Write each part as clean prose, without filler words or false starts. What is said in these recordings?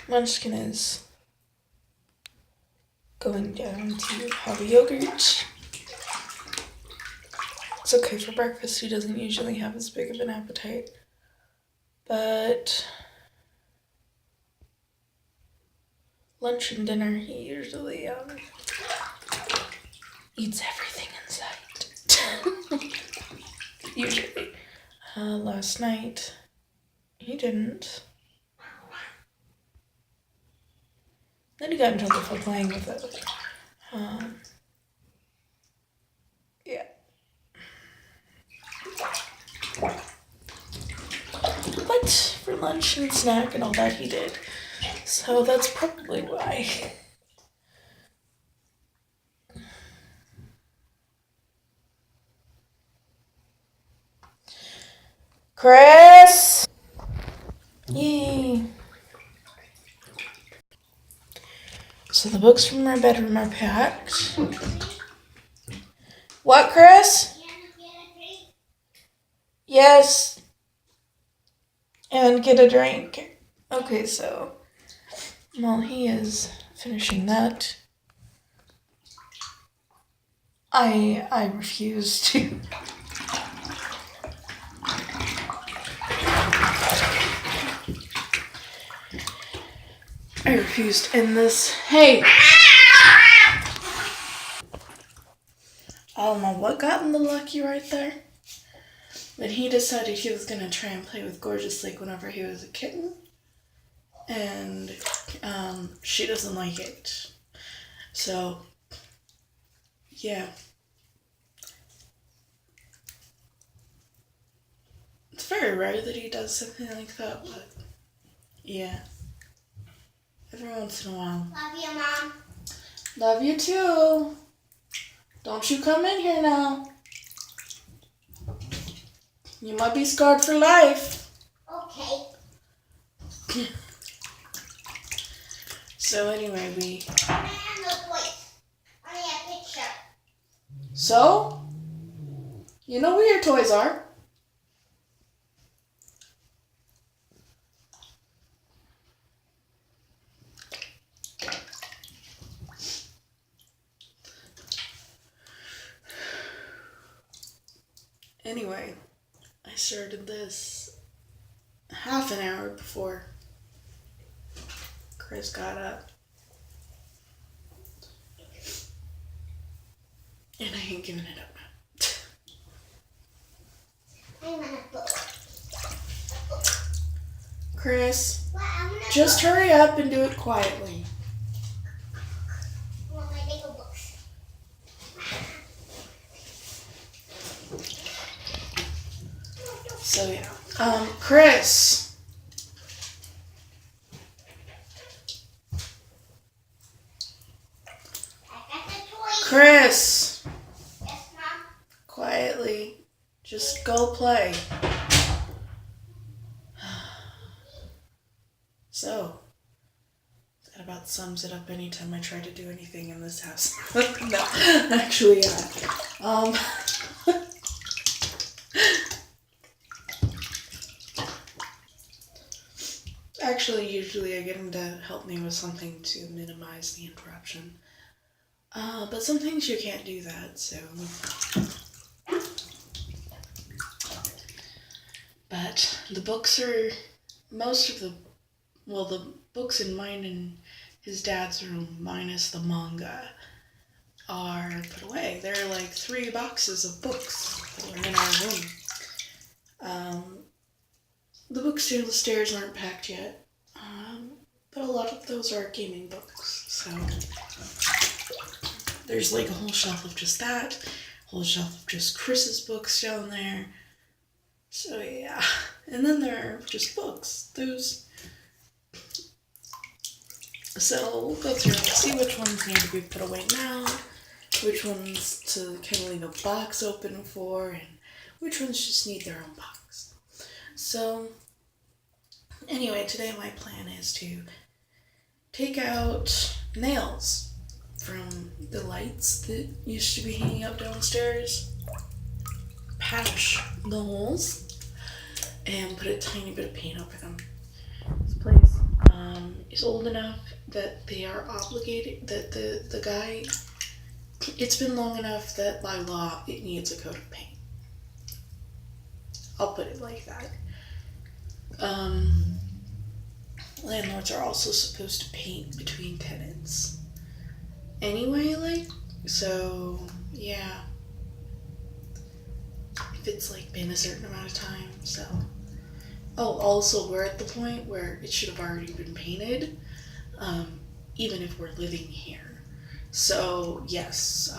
Munchkin is going down to have a yogurt. It's okay for breakfast. He doesn't usually have as big of an appetite. But lunch and dinner, he usually eats everything in sight. Usually. Last night, he didn't. Then he got in trouble for playing with it. Yeah. But for lunch and snack and all that, he did. So that's probably why. Chris! Yay! So the books from our bedroom are packed. What, Chris? Yes. And get a drink. Okay, so while he is finishing that, I refuse to. I refuse to end this. Hey! I don't know what got in the lucky right there, but he decided he was going to try and play with Gorgeous Lake whenever he was a kitten, and she doesn't like it. So, yeah. It's very rare that he does something like that, but yeah. Every once in a while. Love you, Mom. Love you too. Don't you come in here now. You might be scarred for life. Okay. So anyway, we... I have no toys. Only a picture. So? You know where your toys are. Anyway, I started this half an hour before Chris got up. And I ain't giving it up. I want a book. Chris, Well, I want a just book. hurry up and do it quietly. I want my Lego books. So yeah. Chris. I got the toys. Chris. Yes, Mom. Quietly. Just go play. So, that about sums it up anytime I try to do anything in this house. No, actually, yeah. Actually, usually I get him to help me with something to minimize the interruption. But some things you can't do that, so... But the books are... the books in mine and his dad's room, minus the manga, are put away. There are like 3 boxes of books that are in our room. The books downstairs aren't packed yet, but a lot of those are gaming books, so there's like a whole shelf of just that, a whole shelf of just Chris's books down there, so yeah, and then there are just books, so we'll go through and see which ones need to be put away now, which ones to kind of leave a box open for, and which ones just need their own box. So, anyway, today my plan is to take out nails from the lights that used to be hanging up downstairs, patch the holes, and put a tiny bit of paint over them. This place is old enough that they are obligated, that the guy, it's been long enough that by law it needs a coat of paint. I'll put it like that. Um, Landlords are also supposed to paint between tenants. Anyway, like, so, yeah. If it's, like, been a certain amount of time, so. Oh, also, we're at the point where it should have already been painted, even if we're living here. So, yes,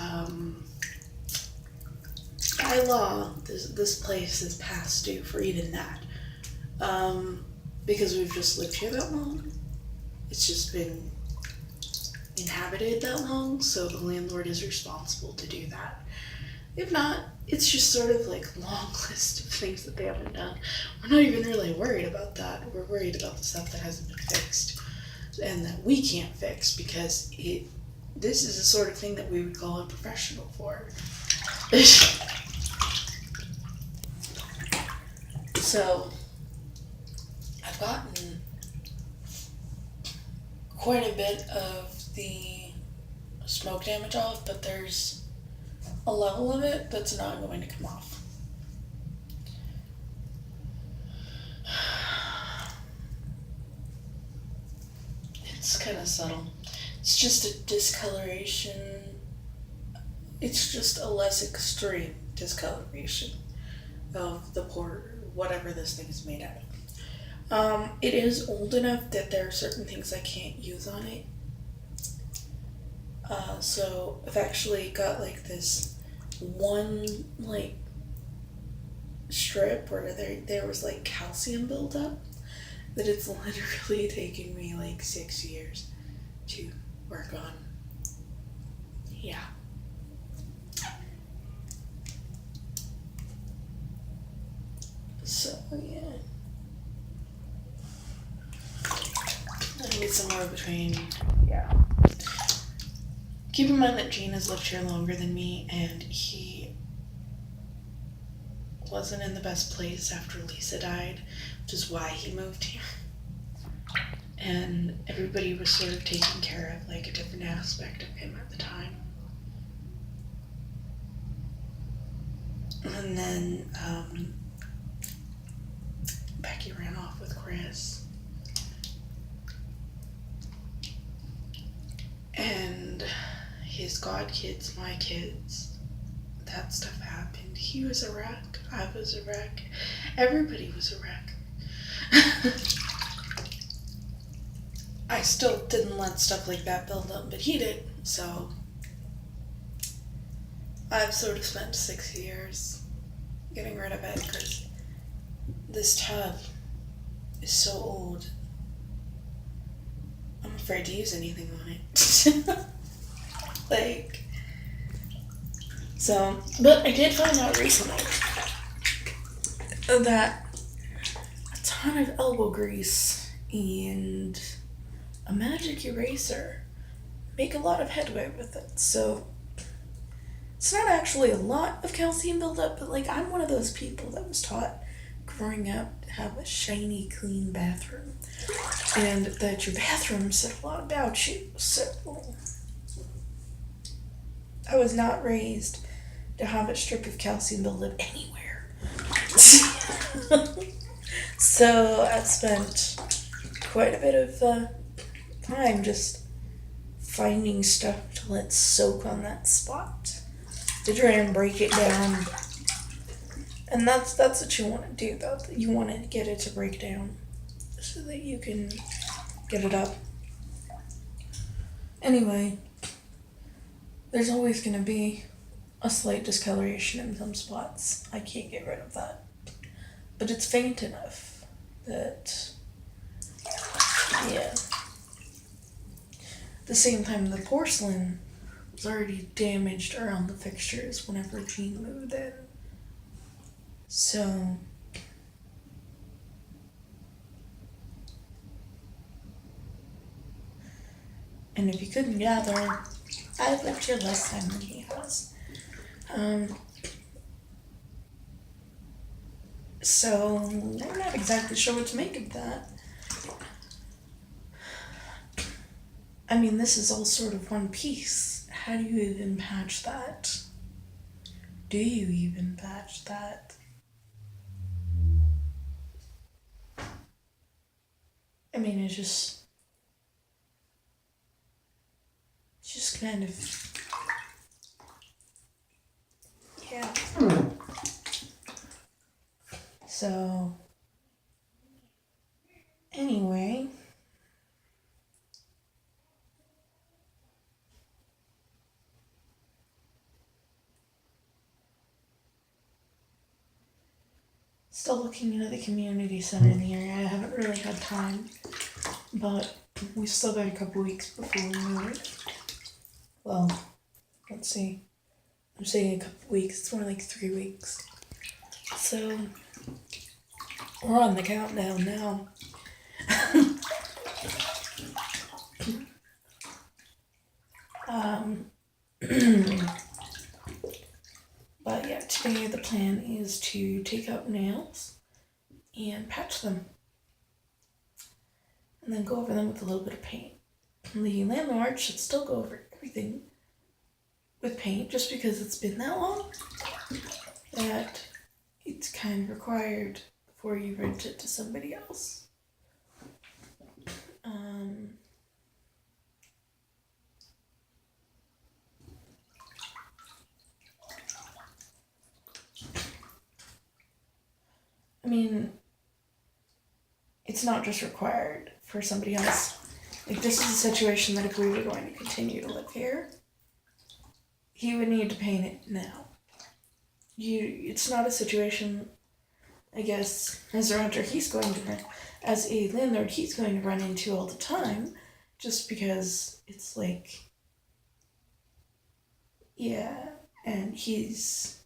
by law, this place is past due for even that. Because we've just lived here that long. It's just been inhabited that long, so the landlord is responsible to do that. If not, it's just sort of like a long list of things that they haven't done. We're not even really worried about that. We're worried about the stuff that hasn't been fixed and that we can't fix because this is the sort of thing that we would call a professional for. So, I've gotten quite a bit of the smoke damage off, but there's a level of it that's not going to come off. It's kind of subtle. It's just a discoloration. It's just a less extreme discoloration of the port, whatever this thing is made out of. It is old enough that there are certain things I can't use on it. So I've actually got like this one like strip where there was like calcium buildup that it's literally taken me like 6 years to work on. Yeah. So yeah. I need somewhere between, yeah. Keep in mind that Gene has lived here longer than me, and he wasn't in the best place after Lisa died, which is why he moved here. And everybody was sort of taking care of like a different aspect of him at the time. And then Becky ran off with Chris. And his godkids, my kids, that stuff happened. He was a wreck. I was a wreck. Everybody was a wreck. I still didn't let stuff like that build up, but he did. So I've sort of spent 6 years getting rid of it because this tub is so old. I'm afraid to use anything on it. Like, so, but I did find out recently that a ton of elbow grease and a magic eraser make a lot of headway with it. So it's not actually a lot of calcium buildup, but like I'm one of those people that was taught growing up to have a shiny, clean bathroom, and that your bathroom said a lot about you. So I was not raised to have a strip of calcium buildup anywhere. So I spent quite a bit of time just finding stuff to let soak on that spot to try and break it down. And that's what you want to do, though. You want to get it to break down so that you can get it up. Anyway, there's always going to be a slight discoloration in some spots. I can't get rid of that. But it's faint enough that, yeah. At the same time, the porcelain was already damaged around the fixtures whenever Gene moved in. So, and if you couldn't gather, I've lived here less time than he has. So, I'm not exactly sure what to make of that. I mean, this is all sort of one piece. How do you even patch that? Do you even patch that? I mean, it's just kind of, yeah. So, anyway, still looking into the community center in the area. I haven't really had time, but we still got a couple weeks before we move. Well, let's see. I'm saying a couple weeks. It's more like 3 weeks. So we're on the countdown now. But yeah, today the plan is to take out nails and patch them. And then go over them with a little bit of paint. The landlord should still go over everything with paint just because it's been that long that it's kind of required before you rent it to somebody else. I mean, it's not just required for somebody else. Like, this is a situation that if we were going to continue to live here, he would need to paint it now. It's not a situation, I guess, as a renter as a landlord, he's going to run into all the time, just because it's like, yeah, and he's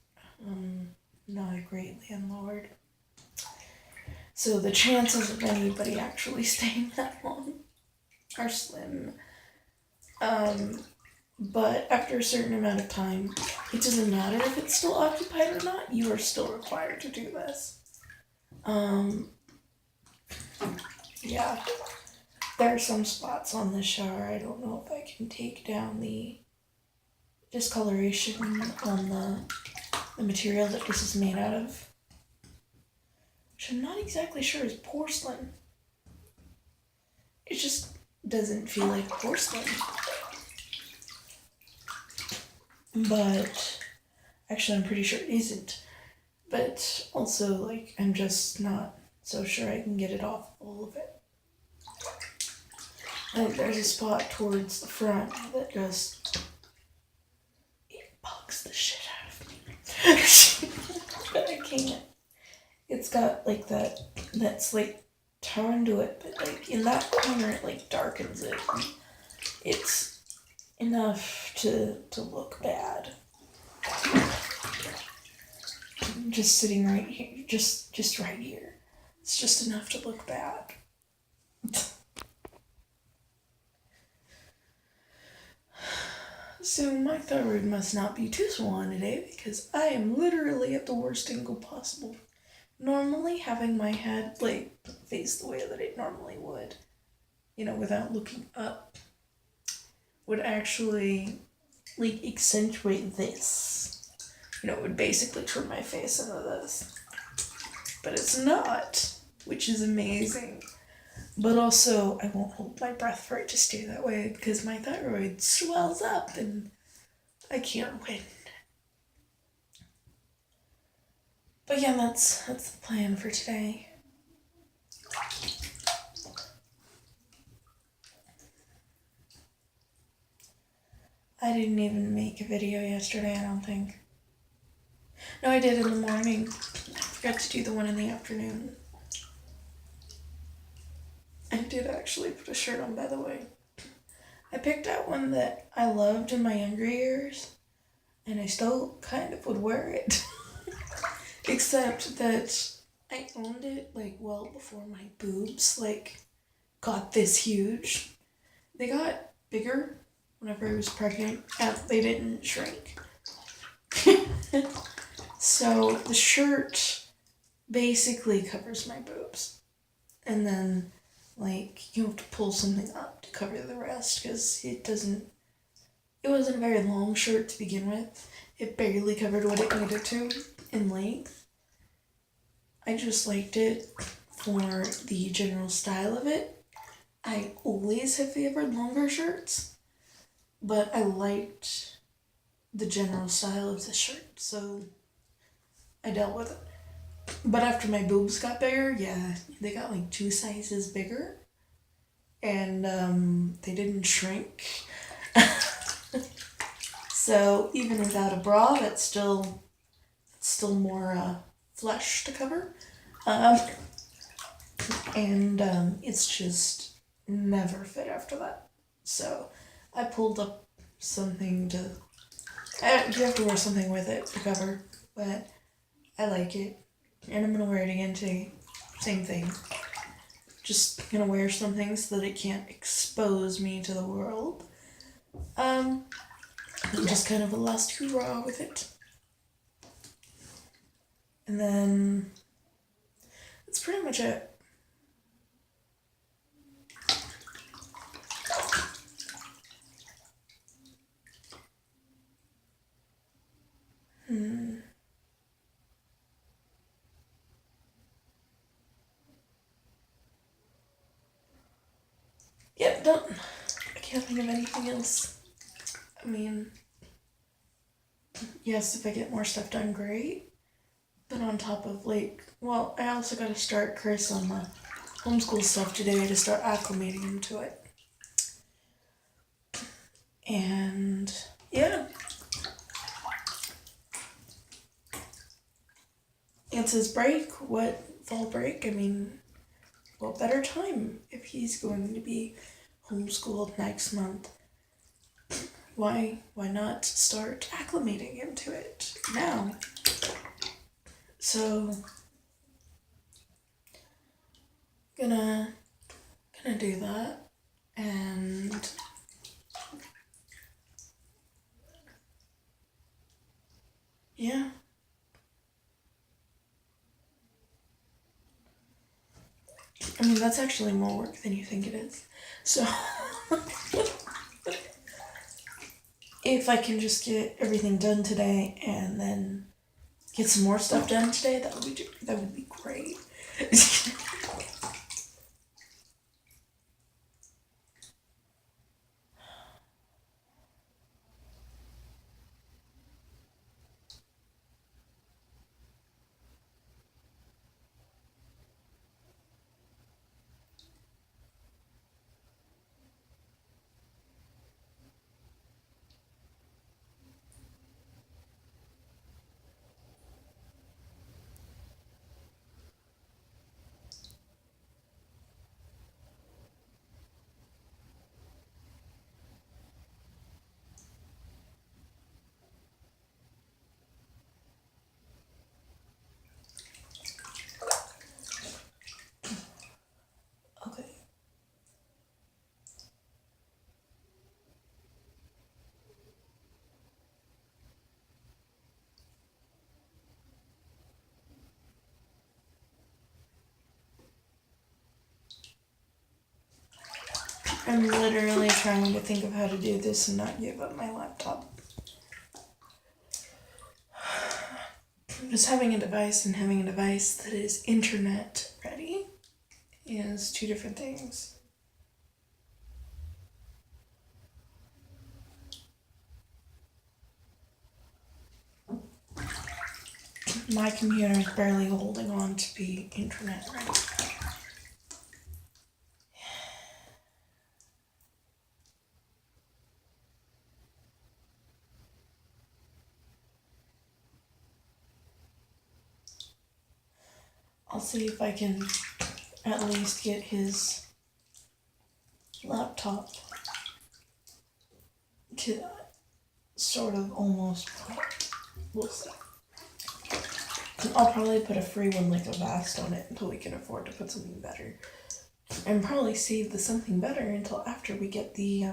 not a great landlord. So the chances of anybody actually staying that long are slim. But after a certain amount of time, it doesn't matter if it's still occupied or not, you are still required to do this. Yeah. There are some spots on this shower. I don't know if I can take down the discoloration on the material that this is made out of. Which I'm not exactly sure is porcelain. It just doesn't feel like porcelain. But actually I'm pretty sure it isn't. But also, like, I'm just not so sure I can get it off all of it. Like, there's a spot towards the front that just, it bugs the shit out of me. But I can't. It's got like that slate tone to it, but like in that corner it like darkens it. It's enough to look bad. Just sitting right here, just right here. It's just enough to look bad. So my thyroid must not be too swollen today because I am literally at the worst angle possible. Normally having my head like face the way that it normally would, without looking up, would actually like accentuate this. It would basically turn my face into this. But it's not, which is amazing. But also, I won't hold my breath for it to stay that way because my thyroid swells up and I can't win. But yeah, that's the plan for today. I didn't even make a video yesterday, I don't think. No, I did in the morning. I forgot to do the one in the afternoon. I did actually put a shirt on, by the way. I picked out one that I loved in my younger years, and I still kind of would wear it. Except that I owned it, like, well before my boobs, like, got this huge. They got bigger whenever I was pregnant, and they didn't shrink. So the shirt basically covers my boobs. And then like you have to pull something up to cover the rest because it wasn't a very long shirt to begin with. It barely covered what it needed to in length. I just liked it for the general style of it. I always have favored longer shirts, but I liked the general style of the shirt, so I dealt with it. But after my boobs got bigger, yeah, they got like 2 sizes bigger, and they didn't shrink. So even without a bra, that's still more flesh to cover, um, and it's just never fit after that. So I pulled up something to. You have to wear something with it to cover, but I like it, and I'm gonna wear it again today. Same thing. Just gonna wear something so that it can't expose me to the world. Just kind of a last hurrah with it. And then that's pretty much it. Yep, don't. I can't think of anything else. I mean, yes, if I get more stuff done, great. But on top of I also got to start Chris on the homeschool stuff today to start acclimating him to it. And yeah, it's his break. What fall break? I mean, what better time if he's going to be homeschooled next month? Why not start acclimating him to it now? So gonna do that, and yeah. I mean, that's actually more work than you think it is. So if I can just get everything done today and then get some more stuff done today, that would be great. Okay. I'm literally trying to think of how to do this and not give up my laptop. Just having a device and having a device that is internet ready is 2 different things. My computer is barely holding on to be internet ready. I'll see if I can at least get his laptop to sort of almost. We'll see. I'll probably put a free one like a Vast on it until we can afford to put something better. And probably save the something better until after we get the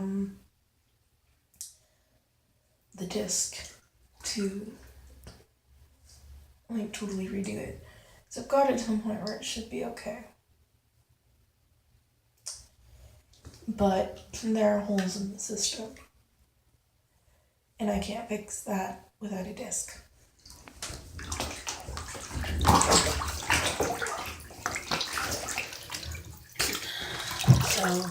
disc to totally redo it. So I've got it to the point where it should be okay. but there are holes in the system. And I can't fix that without a disk. So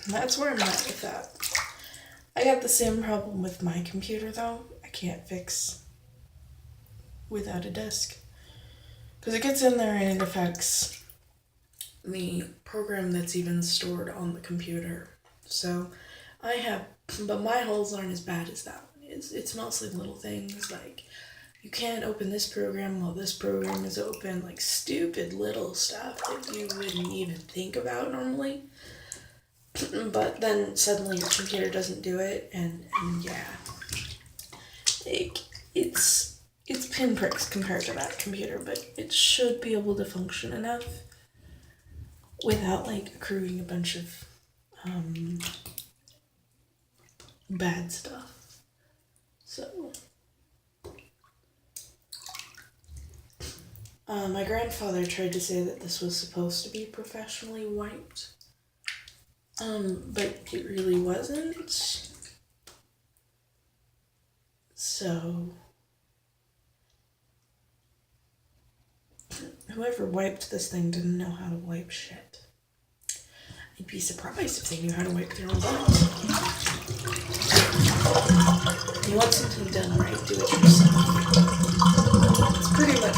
that's where I'm at with that. I got the same problem with my computer though. I can't fix without a disk. Because it gets in there and it affects the program that's even stored on the computer. So I have, but my holes aren't as bad as that one. It's mostly little things like you can't open this program while this program is open, like stupid little stuff that you wouldn't even think about normally. But then suddenly your computer doesn't do it, and yeah, like it's pinpricks compared to that computer, but it should be able to function enough without like accruing a bunch of bad stuff. So my grandfather tried to say that this was supposed to be professionally wiped. But it really wasn't. So whoever wiped this thing didn't know how to wipe shit. I'd be surprised if they knew how to wipe their own butt. You want something done right, do it yourself. It's pretty much